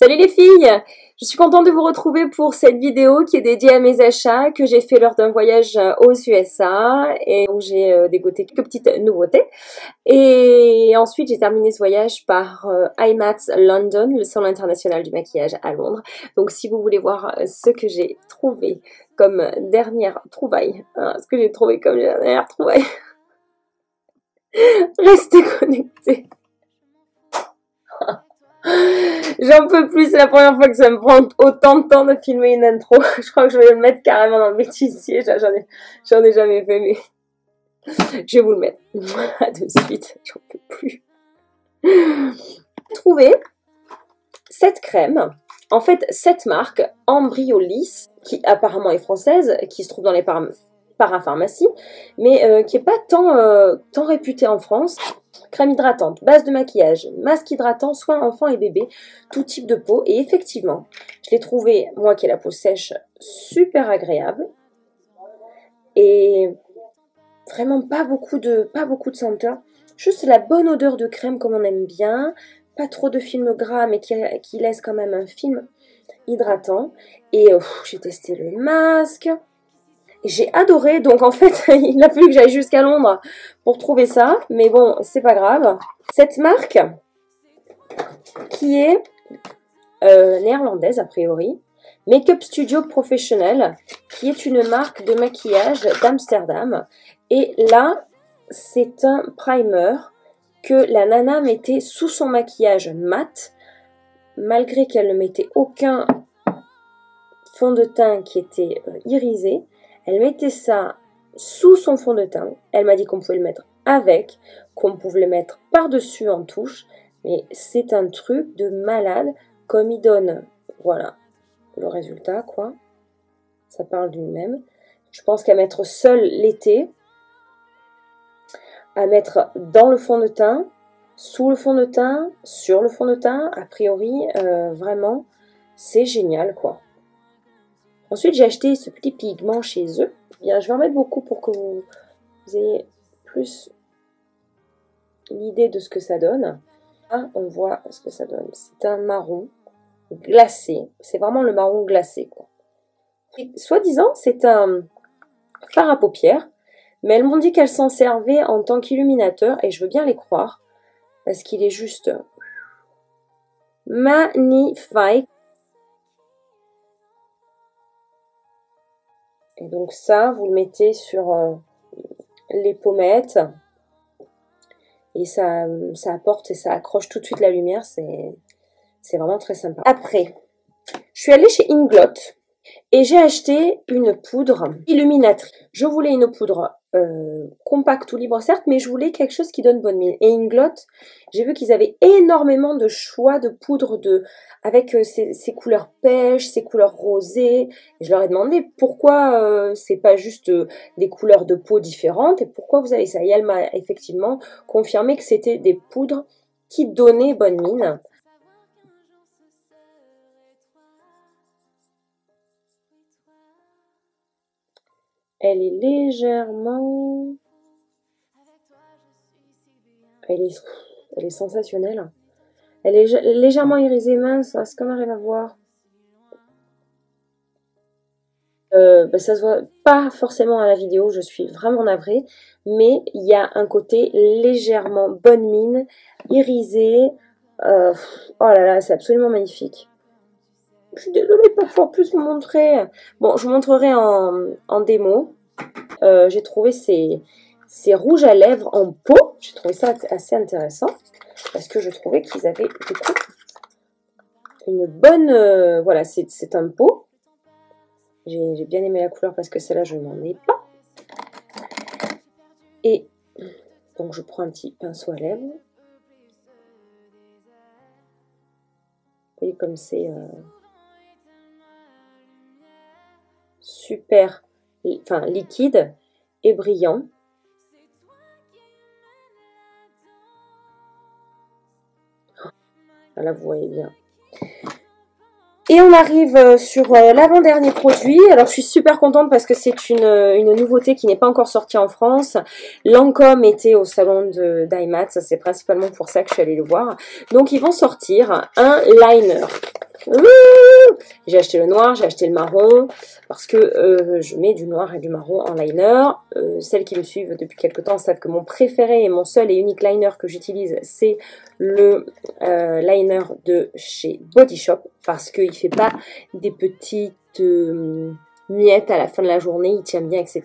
Salut les filles! Je suis contente de vous retrouver pour cette vidéo qui est dédiée à mes achats que j'ai fait lors d'un voyage aux USA et où j'ai dégoté quelques petites nouveautés. Et ensuite, j'ai terminé ce voyage par IMATS London, le salon international du maquillage à Londres. Donc si vous voulez voir ce que j'ai trouvé comme dernière trouvaille, restez connectés. J'en peux plus, c'est la première fois que ça me prend autant de temps de filmer une intro. Je crois que je vais le mettre carrément dans le bêtisier. J'en ai jamais fait, mais je vais vous le mettre. À de suite, j'en peux plus. J'ai trouvé cette crème. En fait, cette marque, Embryolisse, qui apparemment est française, qui se trouve dans les parapharmacies, mais qui n'est pas tant réputée en France. Crème hydratante, base de maquillage, masque hydratant, soin enfant et bébé, tout type de peau. Et effectivement, je l'ai trouvé, moi qui ai la peau sèche, super agréable. Et vraiment pas beaucoup de senteur. Juste la bonne odeur de crème comme on aime bien. Pas trop de film gras, mais qui laisse quand même un film hydratant. Et j'ai testé le masque. J'ai adoré, donc en fait, il a fallu que j'aille jusqu'à Londres pour trouver ça, mais bon, c'est pas grave. Cette marque, qui est néerlandaise a priori, Make-up Studio Professionnel, qui est une marque de maquillage d'Amsterdam. Et là, c'est un primer que la nana mettait sous son maquillage mat, malgré qu'elle ne mettait aucun fond de teint qui était irisé. Elle mettait ça sous son fond de teint. Elle m'a dit qu'on pouvait le mettre avec, qu'on pouvait le mettre par-dessus en touche. Mais c'est un truc de malade. Comme il donne, voilà, le résultat, quoi. Ça parle d'une même. Je pense qu'à mettre seul l'été, à mettre dans le fond de teint, sous le fond de teint, sur le fond de teint, a priori, vraiment, c'est génial, quoi. Ensuite, j'ai acheté ce petit pigment chez eux. Bien, je vais en mettre beaucoup pour que vous ayez plus l'idée de ce que ça donne. Là, on voit ce que ça donne. C'est un marron glacé. C'est vraiment le marron glacé, quoi. Soi-disant, c'est un fard à paupières. Mais elles m'ont dit qu'elles s'en servaient en tant qu'illuminateur. Et je veux bien les croire. Parce qu'il est juste magnifique. Et donc ça, vous le mettez sur les pommettes et ça apporte et ça accroche tout de suite la lumière. C'est vraiment très sympa. Après, je suis allée chez Inglot et j'ai acheté une poudre illuminatrice. Je voulais une poudre compacte ou libre certes, mais je voulais quelque chose qui donne bonne mine. Et Inglot, j'ai vu qu'ils avaient énormément de choix de poudre avec ces couleurs pêche, ces couleurs rosées. Et je leur ai demandé pourquoi c'est pas juste des couleurs de peau différentes et pourquoi vous avez ça. Et elle m'a effectivement confirmé que c'était des poudres qui donnaient bonne mine. Elle est légèrement... Elle est sensationnelle. Elle est légèrement irisée mince, est-ce qu'on arrive à voir? Ça se voit pas forcément à la vidéo, je suis vraiment navrée, mais il y a un côté légèrement bonne mine, irisé. Oh là là, c'est absolument magnifique. Je suis désolée de ne pas pouvoir plus vous montrer. Bon, je vous montrerai en démo. J'ai trouvé ces rouges à lèvres en peau. J'ai trouvé ça assez intéressant. Parce que je trouvais qu'ils avaient du coup une bonne... voilà, c'est un pot. J'ai bien aimé la couleur parce que celle-là, je n'en ai pas. Et donc, je prends un petit pinceau à lèvres. Vous voyez comme c'est... super, enfin liquide et brillant. Là, vous voyez bien. Et on arrive sur l'avant-dernier produit. Alors, je suis super contente parce que c'est une nouveauté qui n'est pas encore sortie en France. Lancôme était au salon d'IMATS. C'est principalement pour ça que je suis allée le voir. Donc, ils vont sortir un liner. J'ai acheté le noir, j'ai acheté le marron, parce que je mets du noir et du marron en liner. Celles qui me suivent depuis quelques temps savent que mon préféré et mon seul et unique liner que j'utilise, c'est le liner de chez Body Shop, parce qu'il ne fait pas des petites miettes à la fin de la journée, il tient bien, etc.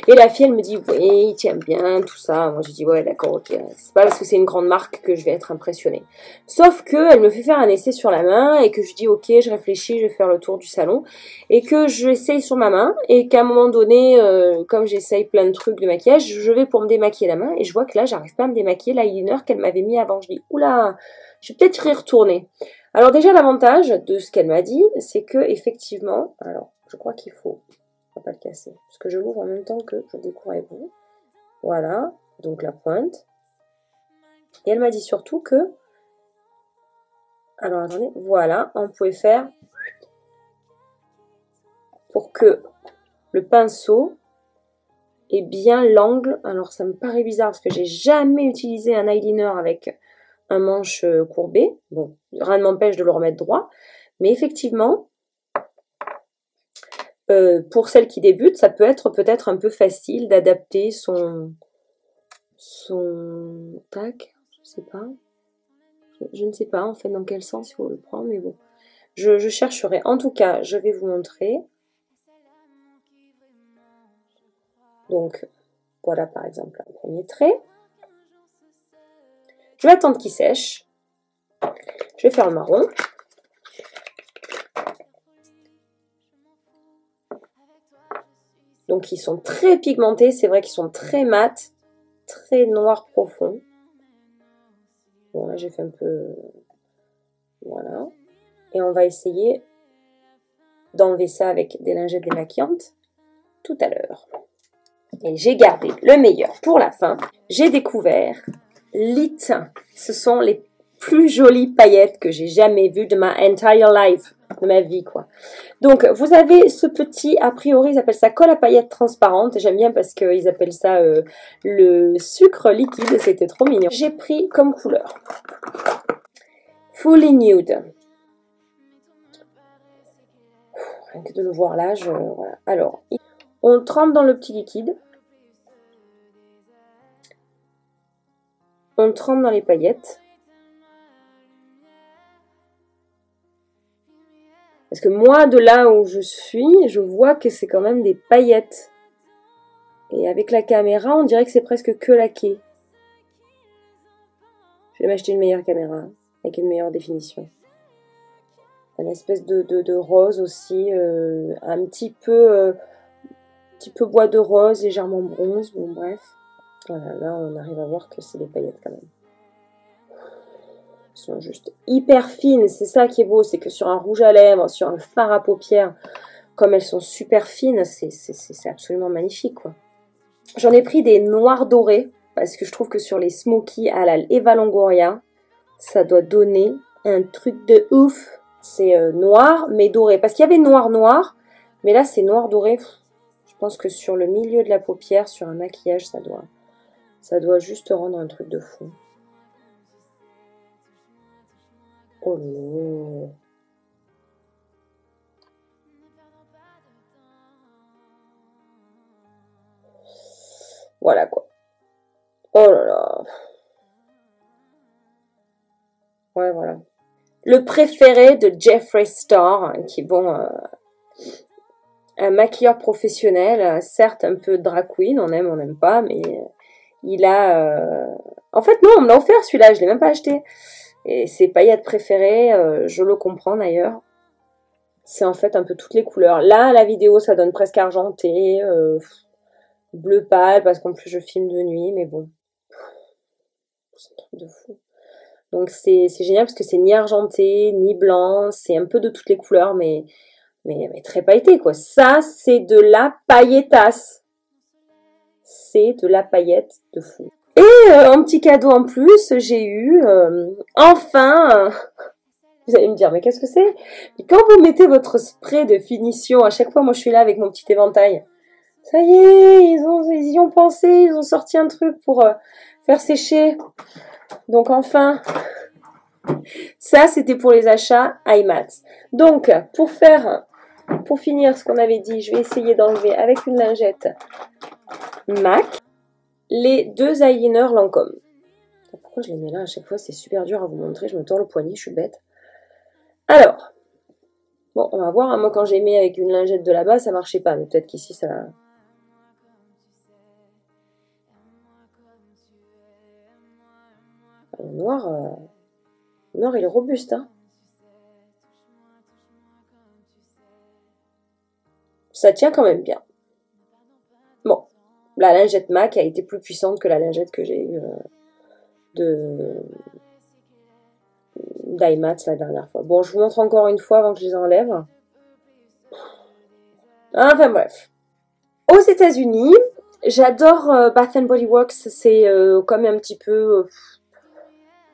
Et la fille, elle me dit, oui, il tient bien, tout ça. Moi, je dis, ouais, d'accord, ok. C'est pas parce que c'est une grande marque que je vais être impressionnée. Sauf que elle me fait faire un essai sur la main et que je dis, ok, je réfléchis, je vais faire le tour du salon. Et que j'essaye sur ma main et qu'à un moment donné, comme j'essaye plein de trucs de maquillage, je vais pour me démaquiller la main et je vois que là, j'arrive pas à me démaquiller l'eyeliner qu'elle m'avait mis avant. Je dis, oula, je vais peut-être y retourner. Alors déjà, l'avantage de ce qu'elle m'a dit, c'est que effectivement, alors, je crois qu'il faut, on va pas le casser, parce que je l'ouvre en même temps que je découvre avec vous. Voilà, donc la pointe. Et elle m'a dit surtout que, alors attendez, voilà, on pouvait faire pour que le pinceau ait bien l'angle. Alors ça me paraît bizarre parce que j'ai jamais utilisé un eyeliner avec un manche courbé. Bon, rien ne m'empêche de le remettre droit, mais effectivement, pour celles qui débutent, ça peut être peut-être un peu facile d'adapter son tac, je sais pas. Je ne sais pas en fait dans quel sens il faut le prendre, mais bon. Je chercherai. En tout cas, je vais vous montrer. Donc, voilà par exemple un premier trait. Je vais attendre qu'il sèche. Je vais faire le marron. Donc, ils sont très pigmentés. C'est vrai qu'ils sont très mat, très noir profond. Bon, là, j'ai fait un peu... Voilà. Et on va essayer d'enlever ça avec des lingettes démaquillantes tout à l'heure. Et j'ai gardé le meilleur pour la fin. J'ai découvert Lit. Ce sont les plus jolies paillettes que j'ai jamais vues de ma entire life, de ma vie, quoi. Donc, vous avez ce petit, a priori, ils appellent ça colle à paillettes transparente. J'aime bien parce qu'ils appellent ça le sucre liquide. C'était trop mignon. J'ai pris comme couleur Fully Nude. Rien que de le voir là, voilà. Alors, on trempe dans le petit liquide. On trempe dans les paillettes. Parce que moi, de là où je suis, je vois que c'est quand même des paillettes. Et avec la caméra, on dirait que c'est presque que laqué. Je vais m'acheter une meilleure caméra, avec une meilleure définition. Une espèce de rose aussi, un petit peu bois de rose, légèrement bronze, bon bref. Voilà, là on arrive à voir que c'est des paillettes quand même. Elles sont juste hyper fines, c'est ça qui est beau, c'est que sur un rouge à lèvres, sur un fard à paupières, comme elles sont super fines, c'est absolument magnifique, quoi. J'en ai pris des noirs dorés, parce que je trouve que sur les smoky à la Eva Longoria, ça doit donner un truc de ouf. C'est noir, mais doré. Parce qu'il y avait noir, mais là c'est noir doré. Je pense que sur le milieu de la paupière, sur un maquillage, ça doit juste rendre un truc de fou. Oh non. Voilà quoi. Oh là là. Ouais, voilà. Le préféré de Jeffree Star, qui est bon, un maquilleur professionnel, certes un peu drag queen, on n'aime pas, mais il a... En fait, non, on me l'a offert celui-là, je l'ai même pas acheté. Et ses paillettes préférées, je le comprends d'ailleurs. C'est en fait un peu toutes les couleurs. Là, la vidéo, ça donne presque argenté, bleu pâle, parce qu'en plus je filme de nuit, mais bon. C'est un truc de fou. Donc c'est génial parce que c'est ni argenté, ni blanc, c'est un peu de toutes les couleurs, mais très pailleté, quoi. Ça, c'est de la pailletasse. C'est de la paillette de fou. Et un petit cadeau en plus, j'ai eu, enfin, vous allez me dire, mais qu'est-ce que c'est? Quand vous mettez votre spray de finition, à chaque fois, moi je suis là avec mon petit éventail. Ça y est, ils y ont pensé, ils ont sorti un truc pour faire sécher. Donc enfin, Ça, c'était pour les achats IMAX. Donc, pour finir ce qu'on avait dit, je vais essayer d'enlever avec une lingette MAC les 2 eyeliners Lancôme. Pourquoi je les mets là à chaque fois? C'est super dur à vous montrer. Je me tords le poignet, je suis bête. Alors, bon, on va voir. Hein, moi, quand j'ai mis avec une lingette de là-bas, ça marchait pas. Mais peut-être qu'ici, ça... Le noir, il est robuste. Hein. Ça tient quand même bien. Bon, la lingette MAC a été plus puissante que la lingette que j'ai eue d'IMAX la dernière fois. Bon, je vous montre encore une fois avant que je les enlève. Enfin bref. Aux États-Unis, j'adore Bath Body Works. C'est comme un petit peu...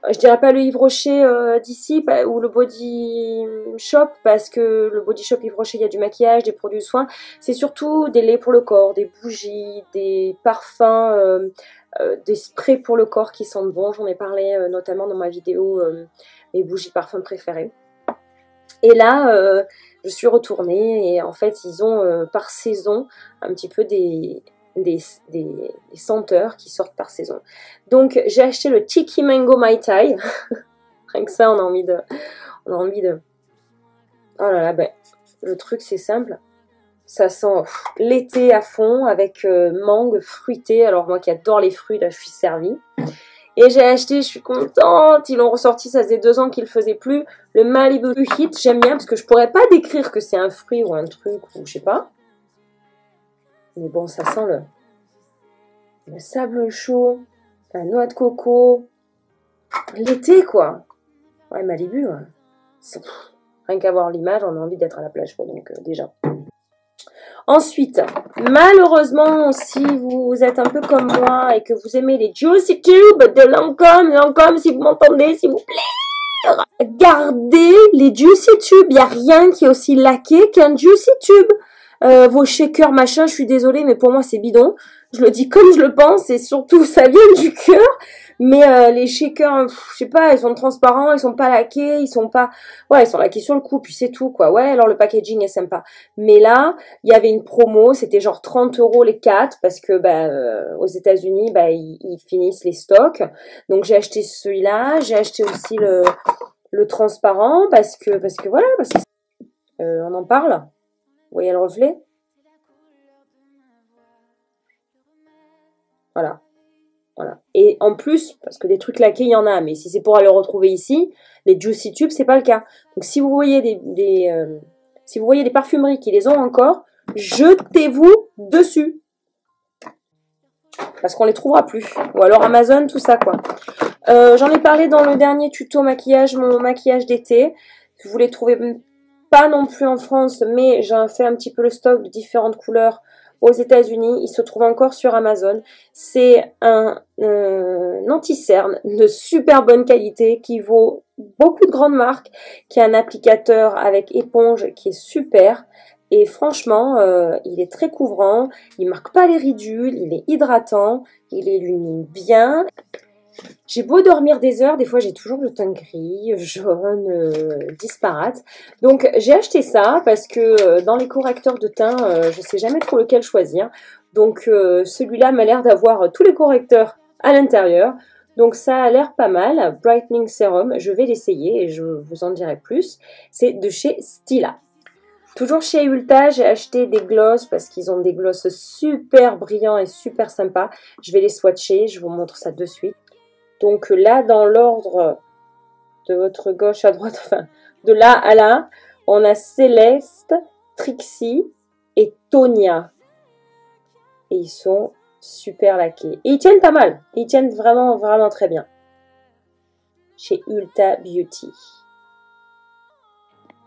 je dirais pas le Yves Rocher d'ici ou le Body Shop, parce que le Body Shop Yves Rocher, il y a du maquillage, des produits de soins. C'est surtout des laits pour le corps, des bougies, des parfums, des sprays pour le corps qui sentent bon. J'en ai parlé notamment dans ma vidéo mes bougies parfums préférées. Et là, je suis retournée et en fait, ils ont par saison un petit peu des senteurs qui sortent par saison. Donc j'ai acheté le Tiki Mango Mai Tai. Rien que ça, on a envie de... Oh là là, ben, le truc c'est simple. Ça sent l'été à fond avec mangue fruitée. Alors moi qui adore les fruits, là je suis servie. Et j'ai acheté, je suis contente, ils l'ont ressorti, ça faisait 2 ans qu'ils le faisaient plus. Le Malibu Heat, j'aime bien parce que je pourrais pas décrire que c'est un fruit ou un truc ou je sais pas. Mais bon, ça sent le sable chaud, la noix de coco, l'été quoi. Ouais, Malibu, ouais. Rien qu'à voir l'image, on a envie d'être à la plage, quoi, donc déjà. Ensuite, malheureusement, si vous êtes un peu comme moi et que vous aimez les Juicy Tubes de Lancôme, si vous m'entendez, s'il vous plaît, gardez les Juicy Tubes. Il n'y a rien qui est aussi laqué qu'un Juicy Tube. Vos shakers, machin, je suis désolée, mais pour moi, c'est bidon. Je le dis comme je le pense et surtout, ça vient du cœur. Mais les shakers, je sais pas, ils sont transparents, ils sont pas laqués, ils sont pas... Ouais, ils sont laqués sur le coup, puis c'est tout, quoi. Ouais, alors le packaging est sympa. Mais là, il y avait une promo, c'était genre 30 € les 4, parce que aux États-Unis, ils finissent les stocks. Donc j'ai acheté celui-là, j'ai acheté aussi le transparent, parce que voilà, parce que on en parle. Vous voyez le reflet? Voilà. Voilà. Et en plus, parce que des trucs laqués, il y en a, mais si c'est pour aller le retrouver ici, les Juicy Tubes, c'est pas le cas. Donc si vous voyez si vous voyez des parfumeries qui les ont encore, jetez-vous dessus. Parce qu'on les trouvera plus. Ou alors Amazon, tout ça, quoi. J'en ai parlé dans le dernier tuto maquillage, mon maquillage d'été. Vous les trouvez pas non plus en France, mais j'ai fait un petit peu le stock de différentes couleurs aux États-Unis. Il se trouve encore sur Amazon. C'est un anti-cerne de super bonne qualité qui vaut beaucoup de grandes marques, qui a un applicateur avec éponge qui est super. Et franchement, il est très couvrant, il marque pas les ridules, il est hydratant, il illumine bien. J'ai beau dormir des heures, des fois j'ai toujours le teint gris, jaune, disparate. Donc j'ai acheté ça parce que dans les correcteurs de teint, je sais jamais trop lequel choisir. Donc celui-là m'a l'air d'avoir tous les correcteurs à l'intérieur. Donc ça a l'air pas mal. Brightening Serum, je vais l'essayer et je vous en dirai plus. C'est de chez Stila. Toujours chez Ulta, j'ai acheté des glosses parce qu'ils ont des glosses super brillants et super sympas. Je vais les swatcher, je vous montre ça de suite. Donc là, dans l'ordre de votre gauche à droite, enfin de là à là, on a Céleste, Trixie et Tonia. Et ils sont super laqués. Et ils tiennent pas mal. Ils tiennent vraiment, vraiment très bien. Chez Ulta Beauty.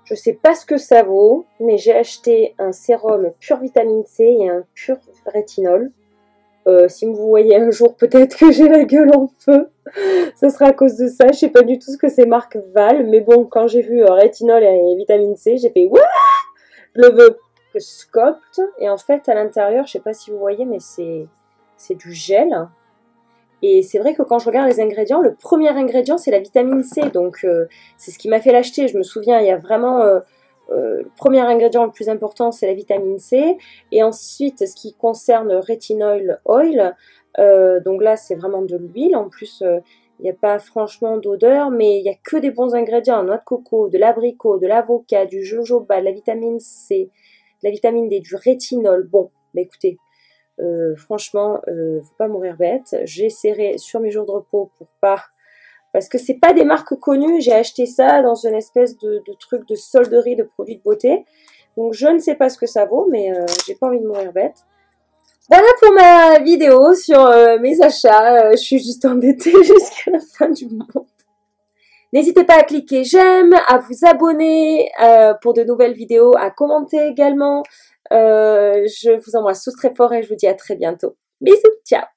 Je sais pas ce que ça vaut, mais j'ai acheté un sérum pur vitamine C et un pur rétinol. Si vous voyez un jour peut-être que j'ai la gueule en feu, ce sera à cause de ça. Je sais pas du tout ce que ces marques valent, mais bon, quand j'ai vu rétinol et vitamine C, j'ai fait what? Je le veux sculpt et en fait à l'intérieur, je sais pas si vous voyez, mais c'est du gel Et c'est vrai que quand je regarde les ingrédients, le premier ingrédient, c'est la vitamine C. Donc, c'est ce qui m'a fait l'acheter. Je me souviens, il y a vraiment... le premier ingrédient le plus important, c'est la vitamine C. Et ensuite, ce qui concerne le retinol oil, donc là, c'est vraiment de l'huile. En plus, il n'y a pas franchement d'odeur, mais il n'y a que des bons ingrédients. Noix de coco, de l'abricot, de l'avocat, du jojoba, de la vitamine C, de la vitamine D, du rétinol. Bon, bah écoutez, franchement, faut pas mourir bête. J'essaierai sur mes jours de repos pour pas... Parce que c'est pas des marques connues. J'ai acheté ça dans une espèce de truc de solderie de produits de beauté. Donc je ne sais pas ce que ça vaut, mais j'ai pas envie de mourir bête. Voilà pour ma vidéo sur mes achats. Je suis juste endettée jusqu'à la fin du mois. N'hésitez pas à cliquer j'aime, à vous abonner pour de nouvelles vidéos, à commenter également. Je vous embrasse tous très fort et je vous dis à très bientôt. Bisous, ciao!